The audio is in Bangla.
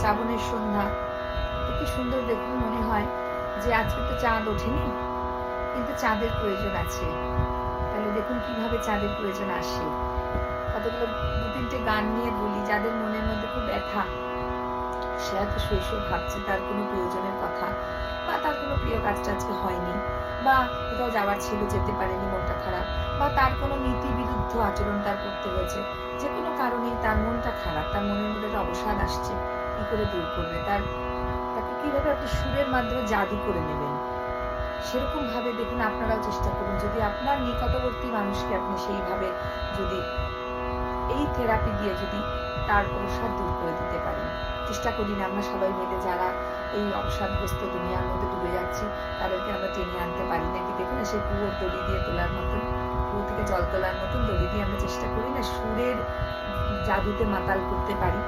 শ্রাবণের সন্ধ্যা, কি সুন্দর দেখুন, মনে হয় যে আজকে তো চাঁদ ওঠেনি, কিন্তু চাঁদের প্রয়োজন আছে। তাহলে দেখুন কিভাবে চাঁদের প্রয়োজন আসে। কতগুলো দু তিনটে গান নিয়ে বলি, যাদের মনের মধ্যে খুব ব্যথা, সে হয়তো শৈশব ভাবছে তার কোনো প্রয়োজনের কথা, বা তার কোনো প্রিয় কাজটা আজকে হয়নি, বা কোথাও যাওয়ার ছিল যেতে পারেনি, মনটা খারাপ, বা তার কোনো নীতি বিরুদ্ধ আচরণ তার করতে হয়েছে, যে কোনো কারণেই তার মনটা খারাপ, তার মনের মধ্যে একটা অবসাদ আসছে, কি করে দূর করবে, তাকে কিভাবে আপনি সুরের মাধ্যমে জাদু করে নেবেন, সেরকম ভাবে দেখুন আপনারাও চেষ্টা করুন। যদি আপনার নিকটবর্তী মানুষকে আপনি সেইভাবে যদি এই থেরাপি দিয়ে যদি তার অবসাদ দূর করে দিতে পারেন, চেষ্টা করি না আমরা সবাই মিলে যারা এই অবসাদগ্রস্ত দুনিয়ার মধ্যে ডুবে যাচ্ছি, তাদেরকে আমরা টেনে আনতে পারি নাকি? দেখুন না, সেই কুয়োর দড়ি দিয়ে তোলার মতন, কুয়ো থেকে জল তোলার মতন দড়ি দিয়ে আমরা চেষ্টা করি না সুরের জাদুতে মাতাল করতে পারি।